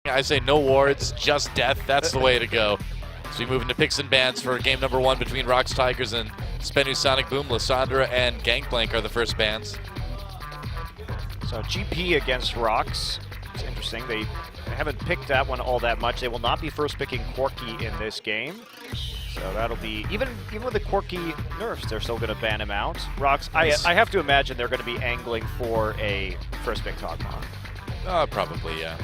I say no wards, just death. That's the way to go. So we move into picks and bans for game number 1 between ROX Tigers and SBENU SonicBoom. Lysandra and Gangplank are the first bans. So GP against ROX. It's interesting. They haven't picked that one all that much. They will not be first picking Corki in this game. So that'll be, even with the Corki nerfs, they're still going to ban him out. ROX, I have to imagine they're going to be angling for a first pick Kog'Maw. Probably, yeah.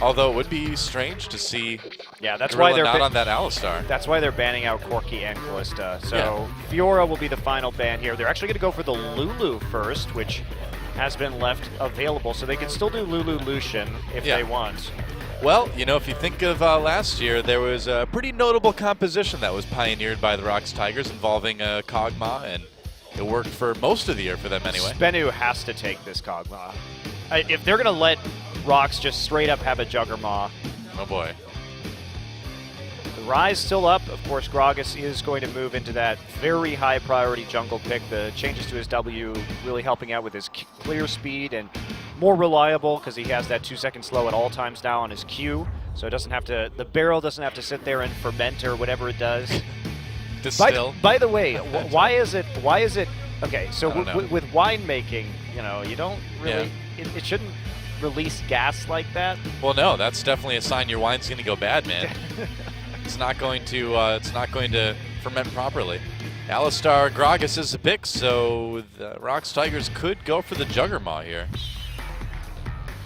Although it would be strange to see that's Gorilla why they're not on that Alistar. That's why they're banning out Corki and Callista. So Yeah. Fiora will be the final ban here. They're actually going to go for the Lulu first, which has been left available. So they can still do Lulu Lucian if they want. Well, you know, if you think of last year, there was a pretty notable composition that was pioneered by the ROX Tigers involving Kog'Maw, and it worked for most of the year for them anyway. SBENU has to take this Kog'Maw. If they're going to let ROX just straight up have a Juggermaw. Oh boy. The Rise still up. Of course, Gragas is going to move into that very high priority jungle pick. The changes to his W really helping out with his clear speed and more reliable because he has that 2-second slow at all times now on his Q. So it doesn't have to, the barrel doesn't have to sit there and ferment or whatever it does. Distill. By the way, why is it, okay, so with winemaking, you know, you don't really, it shouldn't release gas like that. Well, no, that's definitely a sign your wine's going to go bad, man. It's not going to ferment properly. Alistar Gragas is a pick, so the ROX Tigers could go for the Juggermaw here.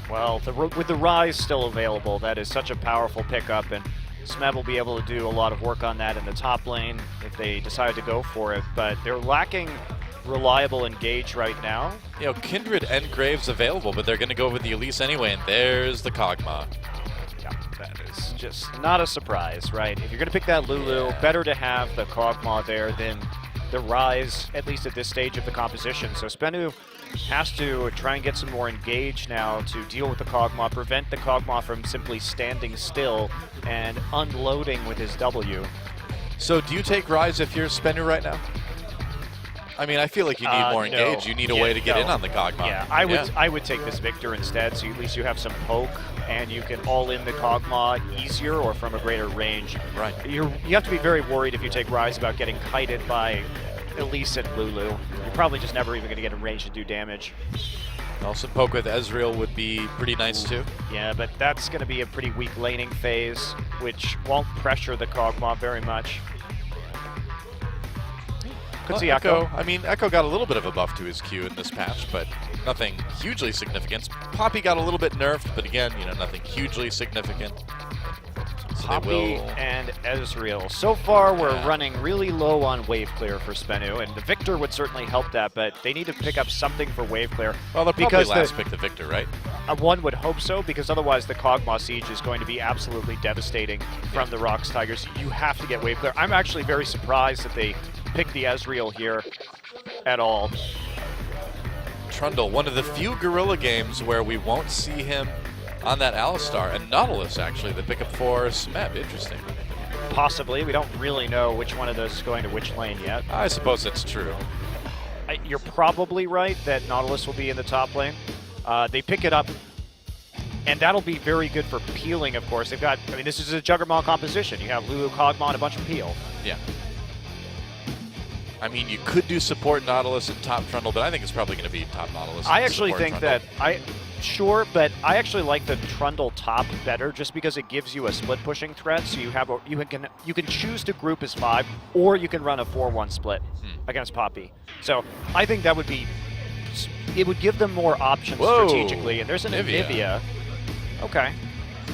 Well, with the Rise still available, that is such a powerful pickup, and Smed will be able to do a lot of work on that in the top lane if they decide to go for it, but they're lacking reliable engage right now. You know, Kindred and Graves available, but they're going to go with the Elise anyway, and there's the Kog'Maw. Yeah, that is just not a surprise, right? If you're going to pick that Lulu, better to have the Kog'Maw there than the Rise, at least at this stage of the composition. So SBENU has to try and get some more engage now to deal with the Kog'Maw, prevent the Kog'Maw from simply standing still and unloading with his W. So do you take Rise if you're SBENU right now? I mean, I feel like you need more engage. You need a way to get in on the Kog'Maw. Yeah, I would take this Victor instead, so at least you have some poke, and you can all in the Kog'Maw easier or from a greater range. Right. You have to be very worried if you take Rise about getting kited by Elise and Lulu. You're probably just never even going to get in range to do damage. Also, poke with Ezreal would be pretty nice too. Yeah, but that's going to be a pretty weak laning phase, which won't pressure the Kog'Maw very much. Could see Echo. I mean, Echo got a little bit of a buff to his Q in this patch, but nothing hugely significant. Poppy got a little bit nerfed, but again, you know, nothing hugely significant. So Poppy and Ezreal. So far, we're running really low on wave clear for SBENU, and the Victor would certainly help that, but they need to pick up something for wave clear. Well, they'll probably last pick the Victor, right? One would hope so, because otherwise the Kog'Maw siege is going to be absolutely devastating from the ROX Tigers. You have to get wave clear. I'm actually very surprised that they picked the Ezreal here at all. Trundle, one of the few Gorilla games where we won't see him on that Alistar, and Nautilus actually, the pickup for Smeb. Interesting. Possibly. We don't really know which one of those is going to which lane yet. I suppose that's true. You're probably right that Nautilus will be in the top lane. They pick it up, and that'll be very good for peeling, of course. They've got, I mean, this is a Juggernaut composition. You have Lulu, Kog'Maw, and a bunch of peel. Yeah. I mean, you could do support Nautilus and top Trundle, but I think it's probably going to be top Nautilus. I actually think Trundle. Sure, but I actually like the Trundle top better just because it gives you a split pushing threat. So you have you can choose to group as 5, or you can run a 4-1 split against Poppy. So I think that would be, it would give them more options strategically. And there's an Anivia. Okay.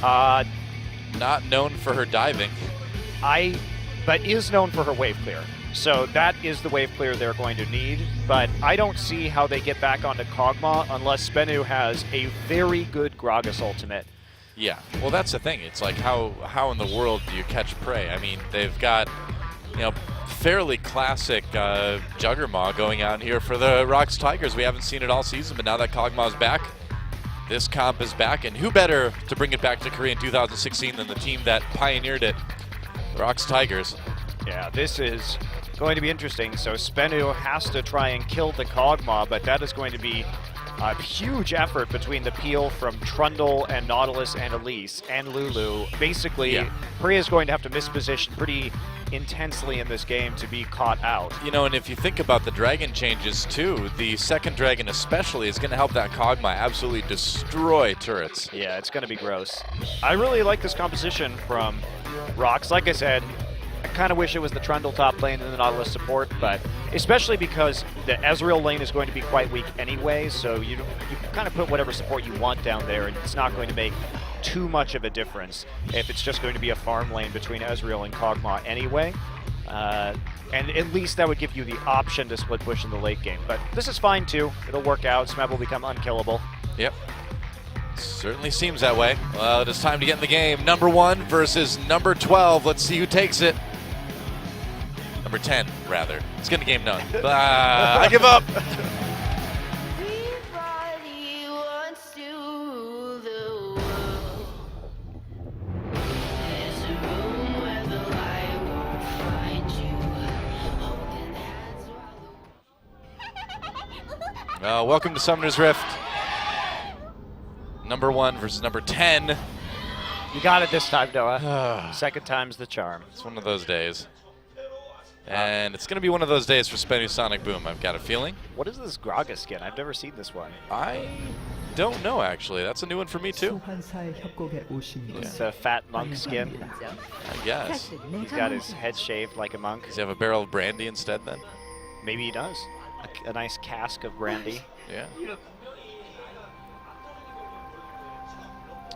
Not known for her diving. But is known for her wave clear. So that is the wave clear they're going to need, but I don't see how they get back onto Kog'Maw unless SBENU has a very good Gragas ultimate. Yeah, well that's the thing. It's like how in the world do you catch prey? I mean, they've got, you know, fairly classic Juggernaut going out here for the ROX Tigers. We haven't seen it all season, but now that Kog'Maw's back, this comp is back, and who better to bring it back to Korea in 2016 than the team that pioneered it, ROX Tigers. Yeah, this is going to be interesting. So SBENU has to try and kill the Kog'Maw, but that is going to be A huge effort between the peel from Trundle and Nautilus and Elise and Lulu. Basically, Priya is going to have to misposition pretty intensely in this game to be caught out. You know, and if you think about the dragon changes too, the second dragon especially is going to help that Kog'Maw absolutely destroy turrets. Yeah, it's going to be gross. I really like this composition from ROX. Like I said, I kind of wish it was the Trundle top lane and the Nautilus support, but especially because the Ezreal lane is going to be quite weak anyway, so you can kind of put whatever support you want down there, and it's not going to make too much of a difference if it's just going to be a farm lane between Ezreal and Kog'Maw anyway. And at least that would give you the option to split push in the late game. But this is fine too. It'll work out. Smeb will become unkillable. Yep. Certainly seems that way. Well, it is time to get in the game. Number 1 versus number 12. Let's see who takes it. Number 10, rather. Let's get in the game done. I give up. Welcome to Summoner's Rift. Number 1 versus number 10. You got it this time, Noah. Second time's the charm. It's one of those days. And it's going to be one of those days for SBENU SonicBoom, I've got a feeling. What is this Gragas skin? I've never seen this one. I don't know, actually. That's a new one for me, too. It's a fat monk skin. I guess. He's got his head shaved like a monk. Does he have a barrel of brandy instead, then? Maybe he does. A nice cask of brandy. Yeah.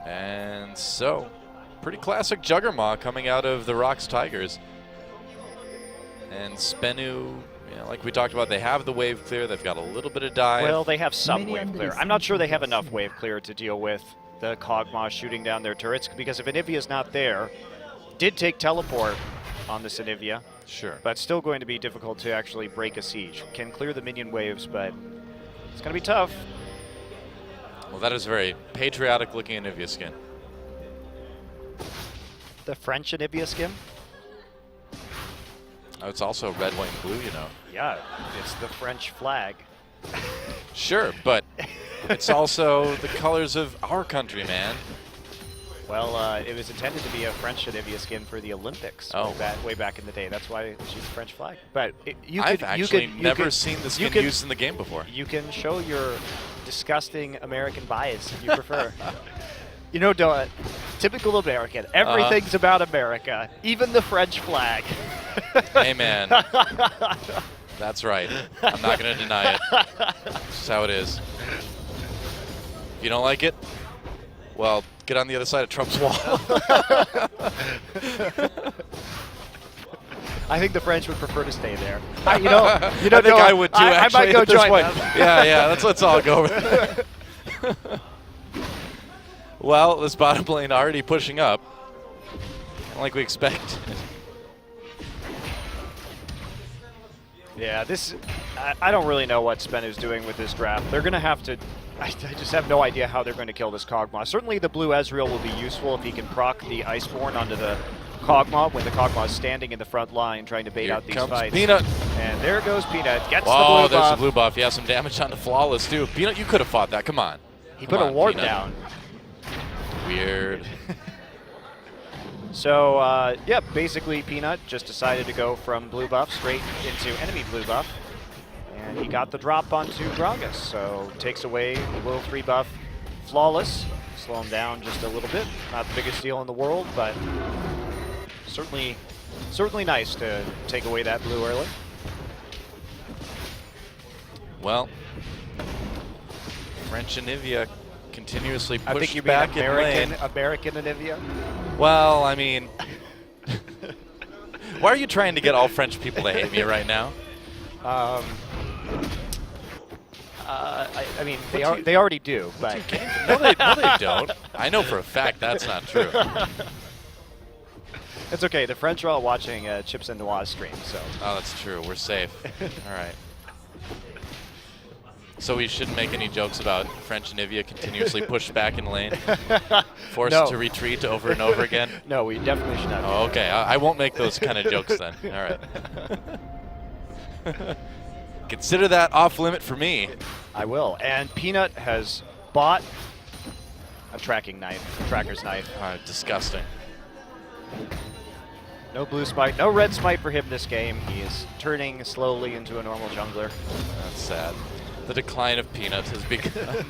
And so, pretty classic Juggermaw coming out of the ROX Tigers. And SBENU, you know, like we talked about, they have the wave clear. They've got a little bit of dive. Well, they have some wave clear. I'm not sure they have enough wave clear to deal with the Kog'Maw shooting down their turrets, because if Anivia's not there, did take teleport on this Anivia. Sure. But still going to be difficult to actually break a siege. Can clear the minion waves, but it's going to be tough. Well, that is a very patriotic-looking Anivia skin. The French Anivia skin? Oh, it's also red, white, and blue, you know. Yeah, it's the French flag. Sure, but it's also the colors of our country, man. Well, it was intended to be a French Anivia skin for the Olympics way back in the day. That's why she's the French flag. But I've actually never seen the skin used in the game before. You can show your disgusting American bias if you prefer. You know, typical American. Everything's about America, even the French flag. Hey, man. That's right. I'm not going to deny it. That's how it is. If you don't like it, well, get on the other side of Trump's wall. I think the French would prefer to stay there. I think I would too. I might go join them. Yeah. Let's all go over there. Well, this bottom lane already pushing up, like we expect. Yeah, I don't really know what SBENU's doing with this draft. They're going to have to, I just have no idea how they're going to kill this Kog'Maw. Certainly the blue Ezreal will be useful if he can proc the Iceborne onto the Kog'Maw when the Kog'Maw is standing in the front line trying to bait out these fights. Peanut. And there goes Peanut. Gets the blue buff. Oh, there's buff. the blue buff. Yeah, some damage on the Flawless, too. Peanut, you could have fought that. Come on. He put a ward Peanut. down. Weird. So, yeah, basically Peanut just decided to go from blue buff straight into enemy blue buff. And he got the drop onto Gragas, so takes away the Will 3 buff. Flawless. Slow him down just a little bit. Not the biggest deal in the world, but certainly nice to take away that blue early. Well, French Anivia continuously pushed I think you back mean in lane. American Anivia? Well, I mean, why are you trying to get all French people to hate me right now? I mean, they already do, but no, they don't. I know for a fact that's not true. It's okay. The French are all watching Chips and Noah's stream, so. Oh, that's true. We're safe. All right. So we shouldn't make any jokes about French Anivia continuously pushed back in lane, forced to retreat over and over again? No, we definitely should not. Oh, okay. I won't make those kind of jokes then. All right. Consider that off limit for me. I will. And Peanut has bought a tracking knife, a tracker's knife. Disgusting. No blue smite, no red smite for him this game. He is turning slowly into a normal jungler. That's sad. The decline of Peanut has begun.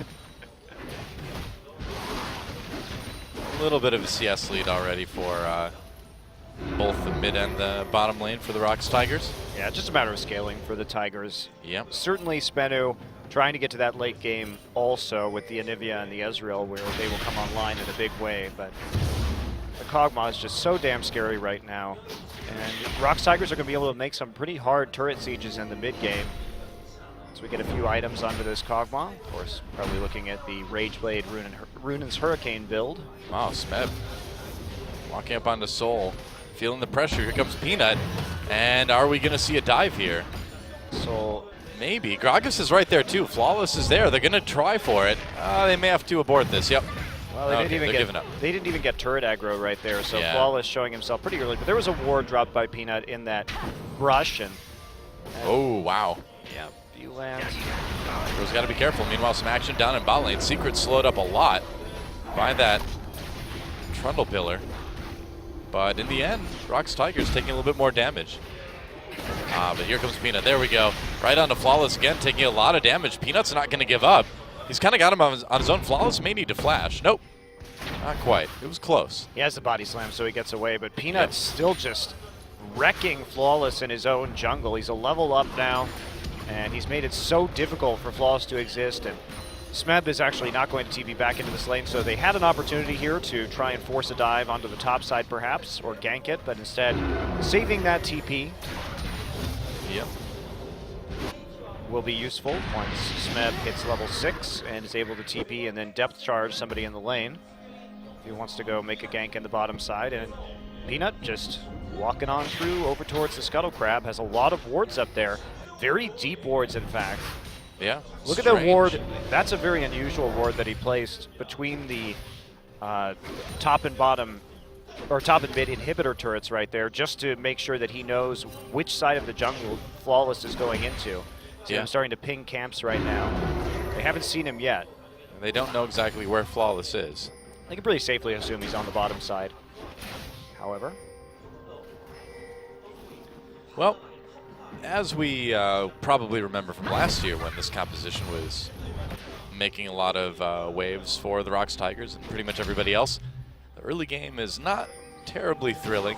A little bit of a CS lead already for both the mid and the bottom lane for the ROX Tigers. Yeah, just a matter of scaling for the Tigers. Yep. Certainly SBENU trying to get to that late game also with the Anivia and the Ezreal, where they will come online in a big way, but the Kog'Maw is just so damn scary right now. And ROX Tigers are going to be able to make some pretty hard turret sieges in the mid game. So we get a few items onto this Kog'Maw. Of course, probably looking at the Rageblade Runen's Hurricane build. Wow, Smeb walking up onto Soul, feeling the pressure. Here comes Peanut. And are we going to see a dive here? So maybe. Gragas is right there too. Flawless is there. They're going to try for it. They may have to abort this. Yep. Well, they didn't even get turret aggro right there, so yeah. Flawless showing himself pretty early. But there was a ward dropped by Peanut in that brush. And oh, wow. Yeah, few lands. Hero's got to be careful. Meanwhile, some action down in bot lane. Secret slowed up a lot by that Trundle Pillar. But in the end, ROX Tigers taking a little bit more damage. But here comes Peanut. There we go. Right onto Flawless again, taking a lot of damage. Peanut's not going to give up. He's kind of got him on his own. Flawless may need to flash. Nope. Not quite. It was close. He has the body slam, so he gets away. But Peanut's still just wrecking Flawless in his own jungle. He's a level up now, and he's made it so difficult for Flawless to exist. And Smeb is actually not going to TP back into this lane, so they had an opportunity here to try and force a dive onto the top side perhaps, or gank it, but instead saving that TP. Yep. Will be useful once Smeb hits level 6 and is able to TP and then depth charge somebody in the lane. If he wants to go make a gank in the bottom side, and Peanut just walking on through over towards the Scuttle Crab, has a lot of wards up there. Very deep wards, in fact. Yeah. Look at that ward. That's a very unusual ward that he placed between the top and bottom, or top and mid inhibitor turrets right there, just to make sure that he knows which side of the jungle Flawless is going into. So I'm starting to ping camps right now. They haven't seen him yet. They don't know exactly where Flawless is. They can pretty safely assume he's on the bottom side. However. Well, as we probably remember from last year when this composition was making a lot of waves for the ROX Tigers and pretty much everybody else, the early game is not terribly thrilling,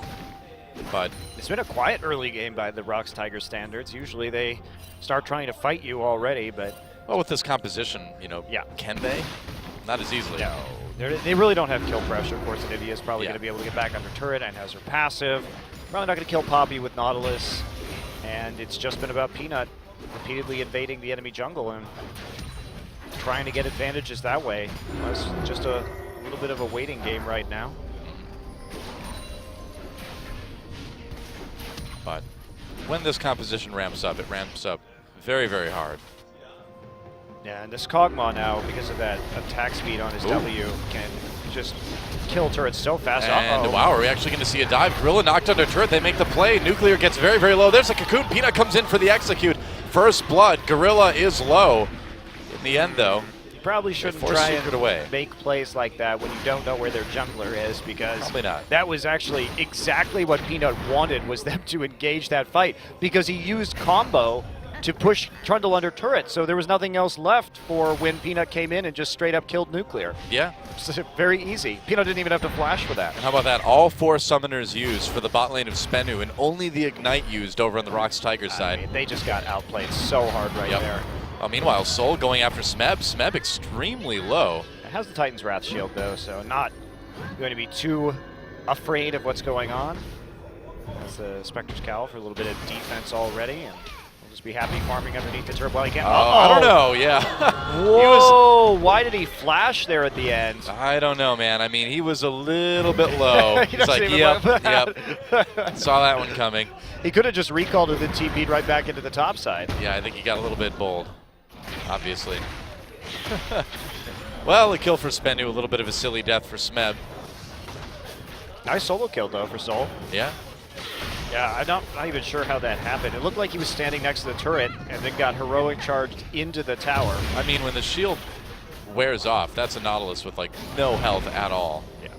but it's been a quiet early game by the ROX Tigers standards. Usually they start trying to fight you already, but well, with this composition, you know, can they? Not as easily. No, they really don't have kill pressure. Of course, Anivia is probably going to be able to get back under turret and has her passive. Probably not going to kill Poppy with Nautilus, and it's just been about Peanut repeatedly invading the enemy jungle and trying to get advantages that way. Well, it's just a little bit of a waiting game right now. But when this composition ramps up, it ramps up very, very hard. Yeah, and this Kog'Maw now, because of that attack speed on his W, can just kill turrets so fast. And wow, are we actually going to see a dive? Gorilla knocked under turret. They make the play. Nuclear gets very, very low. There's a Cocoon. Peanut comes in for the execute. First blood. Gorilla is low. In the end, though, you probably shouldn't try and make plays like that when you don't know where their jungler is, because probably not. That was actually exactly what Peanut wanted, was them to engage that fight, because he used combo to push Trundle under turret, so there was nothing else left for when Peanut came in and just straight up killed Nuclear. Yeah. Very easy. Peanut didn't even have to flash for that. And how about that? All 4 summoners used for the bot lane of SBENU, and only the Ignite used over on the ROX Tigers side. I mean, they just got outplayed so hard right there. Meanwhile, Soul going after Smeb. Smeb extremely low. It has the Titan's Wrath shield, though, so not going to be too afraid of what's going on. That's the Spectre's Cowl for a little bit of defense already, and we'll just be happy farming underneath the turret while he can. I don't know, yeah. Whoa, why did he flash there at the end? I don't know, man. I mean, he was a little bit low. He's like, yep. Saw that one coming. He could have just recalled it and TP'd right back into the top side. Yeah, I think he got a little bit bold, obviously. Well, a kill for SBENU, a little bit of a silly death for Smeb. Nice solo kill, though, for Soul. Yeah. Yeah, I'm not even sure how that happened. It looked like he was standing next to the turret and then got heroic charged into the tower. I mean, when the shield wears off, that's a Nautilus with like no health at all. Yeah.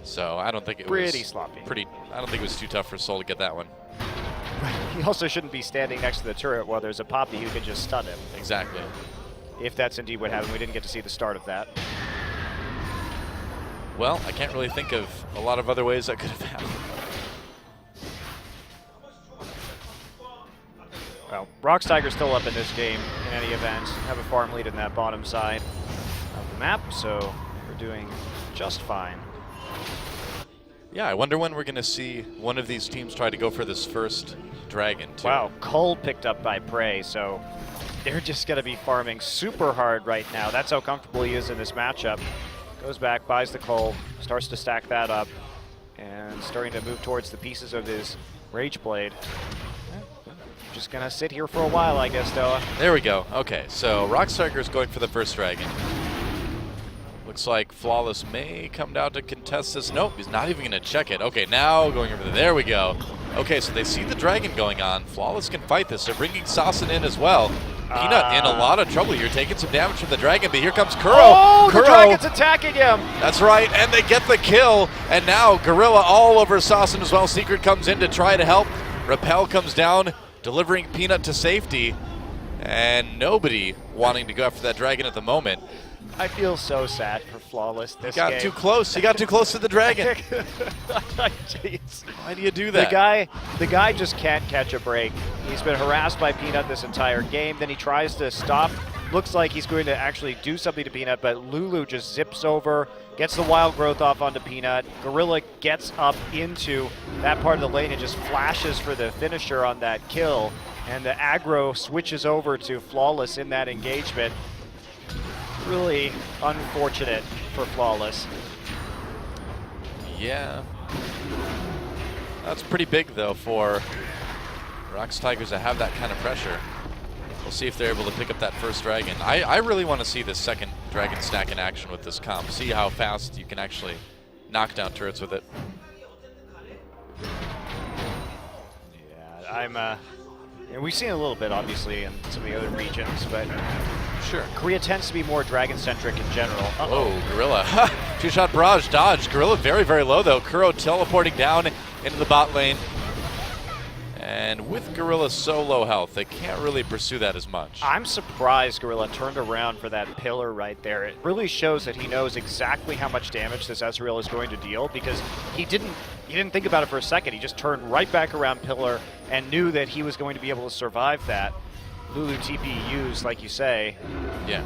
So I don't think it Pretty was sloppy. I don't think it was too tough for Soul to get that one. He also shouldn't be standing next to the turret while there's a Poppy who can just stun him. Exactly. If that's indeed what happened, we didn't get to see the start of that. Well, I can't really think of a lot of other ways that could have happened. Well, ROX Tiger's still up in this game in any event. Have a farm lead in that bottom side of the map, so we're doing just fine. Yeah, I wonder when we're going to see one of these teams try to go for this first dragon, too. Wow, Cole picked up by Prey, so they're just going to be farming super hard right now. That's how comfortable he is in this matchup. Goes back, buys the Cole, starts to stack that up, and starting to move towards the pieces of his Rage Blade. Just going to sit here for a while, I guess, Doa. There we go. Okay, so ROX Tiger's going for the first dragon. Looks like Flawless may come down to contest this. Nope, he's not even going to check it. Okay, now going over there. There we go. Okay, so they see the dragon going on. Flawless can fight this. They're bringing Sassen in as well. Peanut in a lot of trouble. You're taking some damage from the dragon, but here comes Kuro. Oh, Kuro. the dragon's attacking him. That's right, and they get the kill. And now Gorilla all over Sassen as well. Secret comes in to try to help. Repel comes down, delivering Peanut to safety. And nobody wanting to go after that dragon at the moment. I feel so sad for Flawless this Got game. too close. He got too close to the dragon. Jeez. Why do you do that? The guy just can't catch a break. He's been harassed by Peanut this entire game. Then he tries to stop. Looks like he's going to actually do something to Peanut, but Lulu just zips over, gets the wild growth off onto Peanut. Gorilla gets up into that part of the lane and just flashes for the finisher on that kill. And the aggro switches over to Flawless in that engagement. Really unfortunate for Flawless. Yeah. That's pretty big, though, for ROX Tigers to have that kind of pressure. We'll see if they're able to pick up that first dragon. I really want to see this second dragon stack in action with this comp. See how fast you can actually knock down turrets with it. Yeah, and we've seen a little bit, obviously, in some of the other regions, but sure. Korea tends to be more dragon-centric in general. Oh, Gorilla. Two-shot barrage dodge. Gorilla very, very low, though. Kuro teleporting down into the bot lane. And with Gorilla so low health, they can't really pursue that as much. I'm surprised Gorilla turned around for that pillar right there. It really shows that he knows exactly how much damage this Ezreal is going to deal, because he didn't think about it for a second. He just turned right back around pillar and knew that he was going to be able to survive that. Lulu TP used, like you say. Yeah.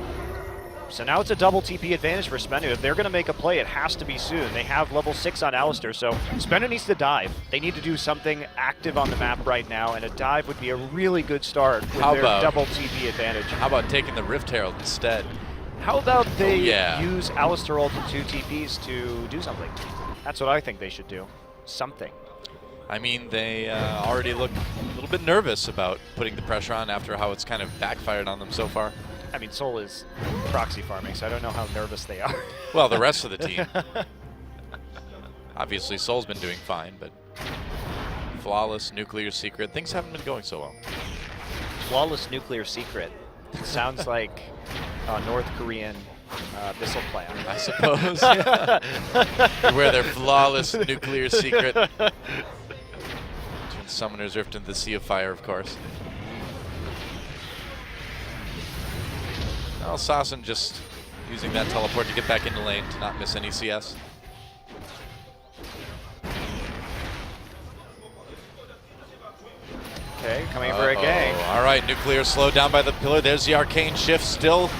So now it's a double TP advantage for SBENU. If they're going to make a play, it has to be soon. They have level 6 on Alistair, so SBENU needs to dive. They need to do something active on the map right now, and a dive would be a really good start with their double TP advantage. How about taking the Rift Herald instead? How about they use Alistair ult and 2 TPs to do something? That's what I think they should do. Something. I mean, they already look a little bit nervous about putting the pressure on after how it's kind of backfired on them so far. I mean, Soul is proxy farming, so I don't know how nervous they are. Well, the rest of the team. Obviously, Soul's been doing fine, but Flawless, Nuclear Secret, things haven't been going so well. Flawless Nuclear Secret. Sounds like a North Korean missile plant. I suppose, yeah. Where their flawless nuclear secret. Summoner's Rift into the Sea of Fire, of course. Well, Sassen just using that teleport to get back into lane to not miss any CS. Okay, coming for a gang. All right, Nuclear slowed down by the pillar. There's the arcane shift. Still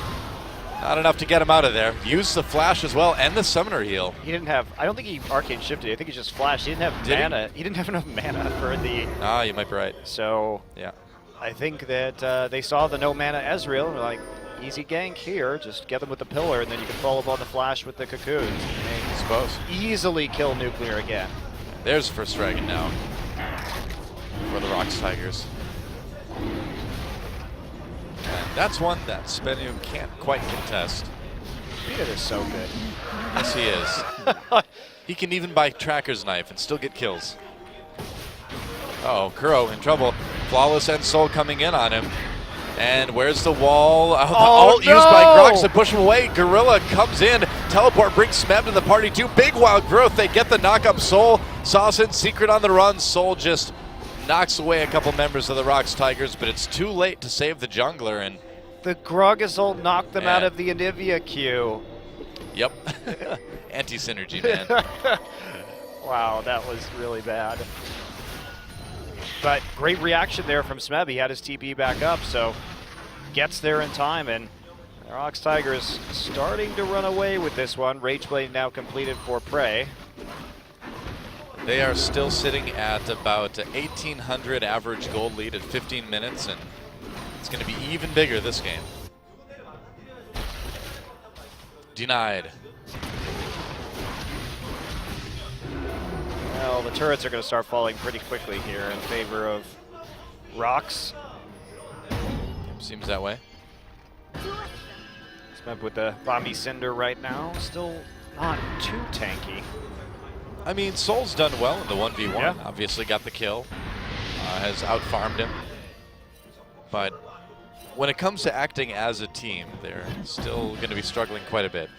not enough to get him out of there. Used the flash as well and the summoner heal. He didn't have, I don't think he arcane shifted. I think he just flashed. He didn't have mana. He didn't have enough mana for the. Ah, you might be right. So yeah, I think that they saw the no mana Ezreal and were like, easy gank here. Just get them with the pillar, and then you can follow up on the flash with the cocoons. I suppose. Easily kill Nuclear again. There's first dragon now for the ROX Tigers. And that's one that SBENU can't quite contest. Peanut is so good. Yes, he is. He can even buy Tracker's Knife and still get kills. Oh, Kuro in trouble. Flawless and Soul coming in on him. And where's the wall? The ult used by ROX to push him away. Gorilla comes in. Teleport brings Smeb to the party too. Big wild growth. They get the knock up. Soul. Saucin, Secret on the run. Soul just knocks away a couple members of the ROX Tigers, but it's too late to save the jungler. And the Gragas ult knocked them out of the Anivia queue. Yep. Anti-synergy, man. Wow, that was really bad. But great reaction there from Smeb. He had his TP back up, so gets there in time, and the ROX Tigers starting to run away with this one. Rageblade now completed for Prey. They are still sitting at about 1,800 average gold lead at 15 minutes, and it's going to be even bigger this game. Denied. Well, the turrets are going to start falling pretty quickly here in favor of ROX. Seems that way. Smeb with the Bombi Cinder right now. Still not too tanky. I mean, Soul's done well in the 1v1. Yeah. Obviously got the kill. Has out-farmed him. But when it comes to acting as a team, they're still going to be struggling quite a bit.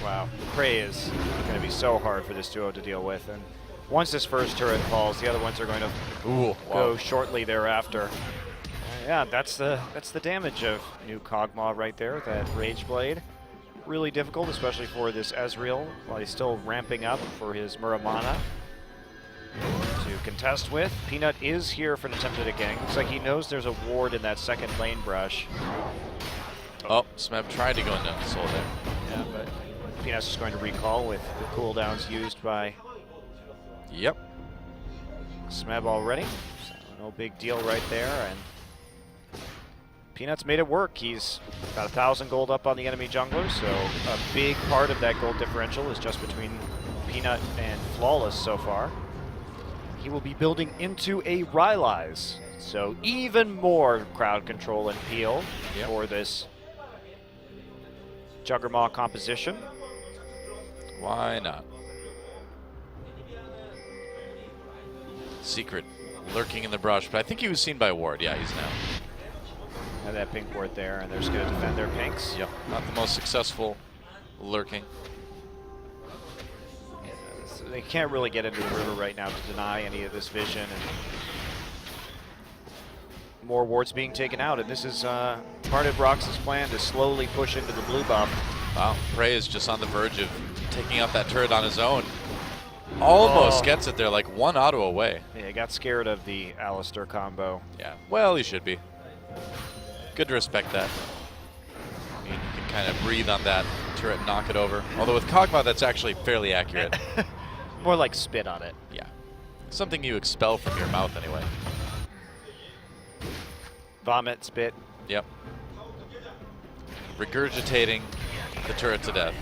Wow, Prey is going to be so hard for this duo to deal with, and once this first turret falls, the other ones are going to go shortly thereafter. Yeah, that's the damage of new Kog'Maw right there. That Rageblade, really difficult, especially for this Ezreal, while he's still ramping up for his Muramana to contest with. Peanut is here for an attempted gang. Looks like he knows there's a ward in that second lane brush. Oh, Smeb tried to go into Soul there. Yeah, but Peanut's just going to recall with the cooldowns used by Smeb already. So no big deal right there. And Peanut's made it work. He's got 1,000 gold up on the enemy jungler, so a big part of that gold differential is just between Peanut and Flawless so far. He will be building into a Rylai's, so even more crowd control and peel for this Juggermaw composition. Why not? Secret lurking in the brush, but I think he was seen by Ward. Yeah, he's now. Have that pink ward there, and they're just going to defend their pinks. Yep, not the most successful lurking. Yeah, so they can't really get into the river right now to deny any of this vision. And more wards being taken out, and this is part of ROX's plan to slowly push into the blue buff. Wow, Prey is just on the verge of taking out that turret on his own. Almost gets it there, like one auto away. Yeah, he got scared of the Alistair combo. Yeah, well, he should be. Good to respect that. I mean, you can kind of breathe on that turret and knock it over. Although with Kog'Maw, that's actually fairly accurate. More like spit on it. Yeah. Something you expel from your mouth anyway. Vomit, spit. Yep. Regurgitating the turret to death.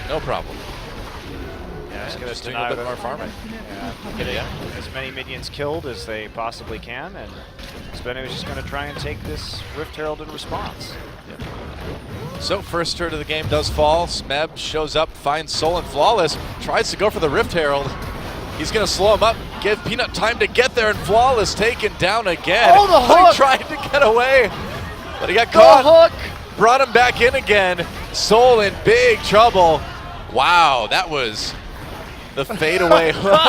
No problem. Yeah, he's going just to doing a deny bit more farming. Yeah, get as many minions killed as they possibly can, and SBENU is just going to try and take this Rift Herald in response. Yep. So first turret of the game does fall. Smeb shows up, finds Soul and Flawless, tries to go for the Rift Herald. He's going to slow him up, give Peanut time to get there, and Flawless taken down again. Oh, the hook! He tried to get away, but he got caught. The hook! Brought him back in again. Soul in big trouble. Wow, that was the fadeaway hook.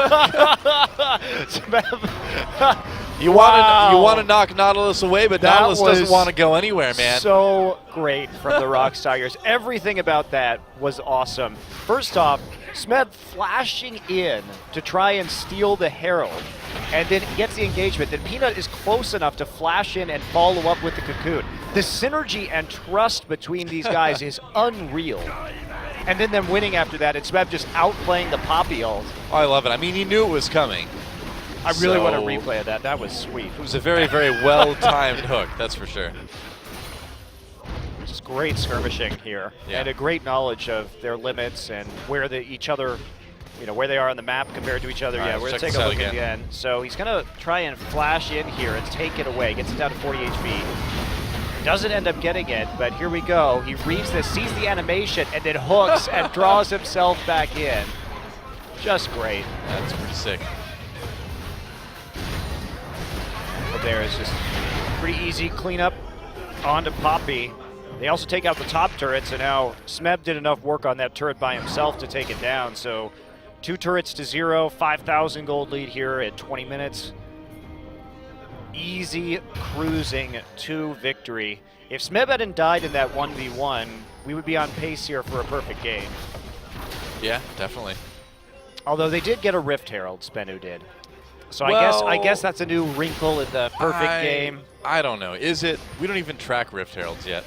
You want to knock Nautilus away, but that Nautilus doesn't want to go anywhere, man. So great from the ROX Tigers. Everything about that was awesome. First off, Smeb flashing in to try and steal the Herald, and then gets the engagement. Then Peanut is close enough to flash in and follow up with the Cocoon. The synergy and trust between these guys is unreal. And then them winning after that, and Smeb just outplaying the Poppy ult. Oh, I love it. I mean, he knew it was coming. I really want a replay of that. That was sweet. It was a very, very well-timed hook, that's for sure. Just great skirmishing here, and a great knowledge of their limits and where each other, where they are on the map compared to each other. Right, We're going to take a look at the end. So he's going to try and flash in here and take it away. Gets it down to 40 HP. Doesn't end up getting it, but here we go. He reads this, sees the animation, and then hooks and draws himself back in. Just great. That's pretty sick. But there is just pretty easy cleanup onto Poppy. They also take out the top turrets, and now Smeb did enough work on that turret by himself to take it down. So 2 turrets to 0, 5,000 gold lead here at 20 minutes. Easy cruising to victory. If Smeb hadn't died in that 1v1, we would be on pace here for a perfect game. Yeah, definitely. Although they did get a Rift Herald, SBENU did. So Well, I guess that's a new wrinkle in the perfect game. I don't know. Is it? We don't even track Rift Heralds yet.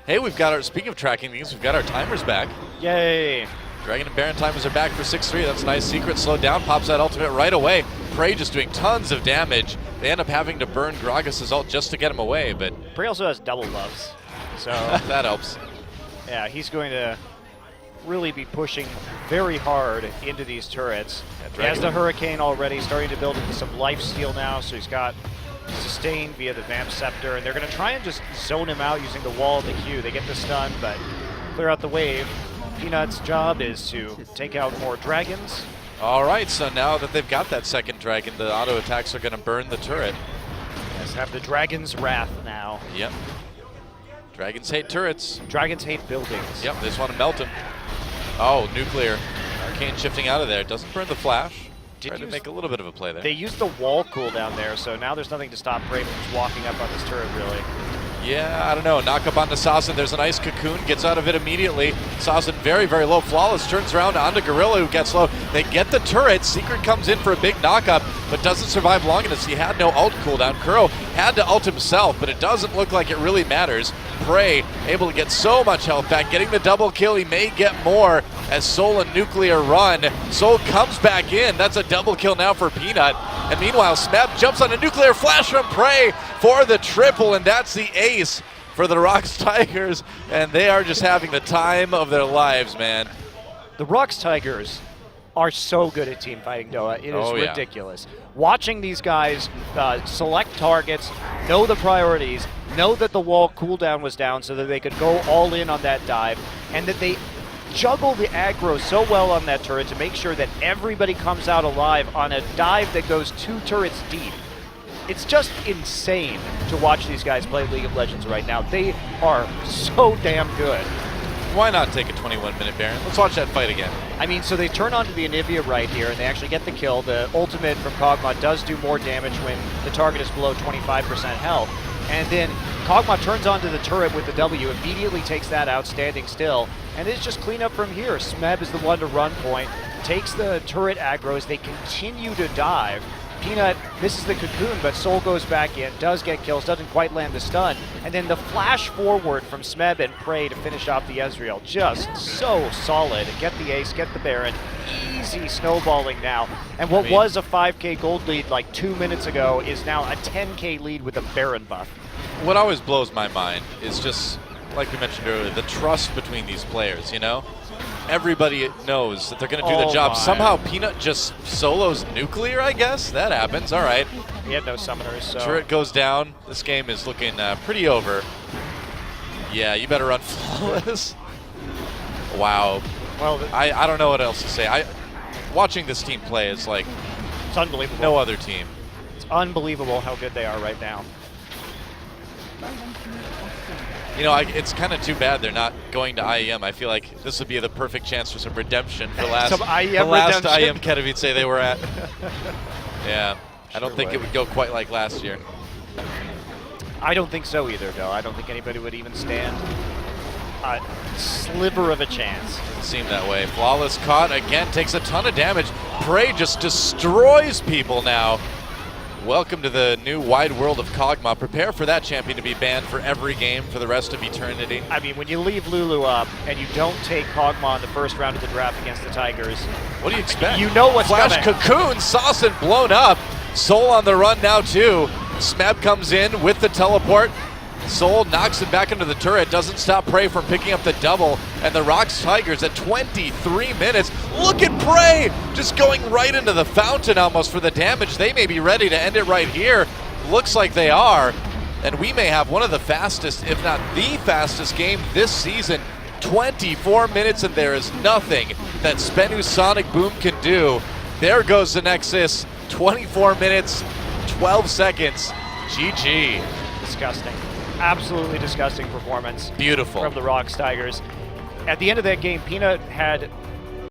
Hey, we've got our, speaking of tracking things, we've got our timers back. Yay! Dragon and Baron timers are back for 6-3. That's a nice secret. Slowed down, pops that ultimate right away. Prey just doing tons of damage. They end up having to burn Gragas' ult just to get him away, but Prey also has double buffs. So, that helps. yeah, he's going to really be pushing very hard into these turrets. He has the Hurricane already, starting to build into some lifesteal now, so he's got sustain via the Vamp Scepter, and they're going to try and just zone him out using the wall of the Q. They get the stun, but clear out the wave. Peanut's job is to take out more dragons. All right, so now that they've got that second dragon, the auto attacks are going to burn the turret. Let's have the Dragon's Wrath now. Yep. Dragons hate turrets. Dragons hate buildings. Yep, they just want to melt them. Oh, nuclear. Arcane shifting out of there. Doesn't burn the flash. Try to make a little bit of a play there. They used the wall cooldown there, so now there's nothing to stop Prey from just walking up on this turret, really. Yeah, I don't know. Knock up onto Sazin. There's a nice cocoon. Gets out of it immediately. Sazin very, very low. Flawless turns around onto Gorilla, who gets low. They get the turret. Secret comes in for a big knock-up, but doesn't survive long enough. He had no ult cooldown. Kuro had to ult himself, but it doesn't look like it really matters. Prey able to get so much health back. Getting the double kill. He may get more as Soul and Nuclear run. Soul comes back in. That's a double kill now for Peanut. And meanwhile, Smeb jumps on a Nuclear flash from Prey for the triple, and that's the ace for the ROX Tigers, and they are just having the time of their lives, man. The ROX Tigers are so good at team fighting, Doa. It is ridiculous. Watching these guys select targets, know the priorities, know that the wall cooldown was down so that they could go all in on that dive, and that they juggle the aggro so well on that turret to make sure that everybody comes out alive on a dive that goes 2 turrets deep. It's just insane to watch these guys play League of Legends right now. They are so damn good. Why not take a 21-minute Baron? Let's watch that fight again. I mean, so they turn onto the Anivia right here, and they actually get the kill. The ultimate from Kog'Maw does do more damage when the target is below 25% health. And then Kog'Maw turns onto the turret with the W, immediately takes that out, standing still. And it's just clean up from here. Smeb is the one to run point, takes the turret aggro as they continue to dive. Peanut misses the cocoon, but Soul goes back in, does get kills, doesn't quite land the stun. And then the flash forward from Smeb and Prey to finish off the Ezreal. Just so solid. Get the ace, get the Baron. Easy snowballing now. And what was a 5k gold lead like 2 minutes ago is now a 10k lead with a Baron buff. What always blows my mind is just, like we mentioned earlier, the trust between these players, you know? Everybody knows that they're going to do the job. Somehow Peanut just solos Nuclear, I guess? That happens, all right. He had no summoners, so... Turret goes down. This game is looking pretty over. Yeah, you better run Flawless. Wow. Well, I don't know what else to say. Watching this team play is like... It's unbelievable. No other team. It's unbelievable how good they are right now. You know, it's kind of too bad they're not going to IEM. I feel like this would be the perfect chance for some redemption for last IEM Katowice they were at. Yeah, I don't think it would go quite like last year. I don't think so either, though. I don't think anybody would even stand a sliver of a chance. It seemed that way. Flawless caught again, takes a ton of damage. Prey just destroys people now. Welcome to the new wide world of Kog'Maw. Prepare for that champion to be banned for every game for the rest of eternity. I mean, when you leave Lulu up and you don't take Kog'Maw in the first round of the draft against the Tigers, what do you expect? You know what's Flash coming. Cocoon, Sawson blown up. Soul on the run now too. Smeb comes in with the teleport. Soul knocks him back into the turret, doesn't stop Prey from picking up the double, and the ROX Tigers at 23 minutes. Look at Prey just going right into the fountain almost for the damage. They may be ready to end it right here. Looks like they are, and we may have one of the fastest, if not the fastest game this season 24 minutes, and there is nothing that SBENU SonicBoom can do. There goes the Nexus. 24 minutes, 12 seconds. GG. Disgusting. Absolutely disgusting performance. Beautiful. From the ROX Tigers. At the end of that game, Peanut had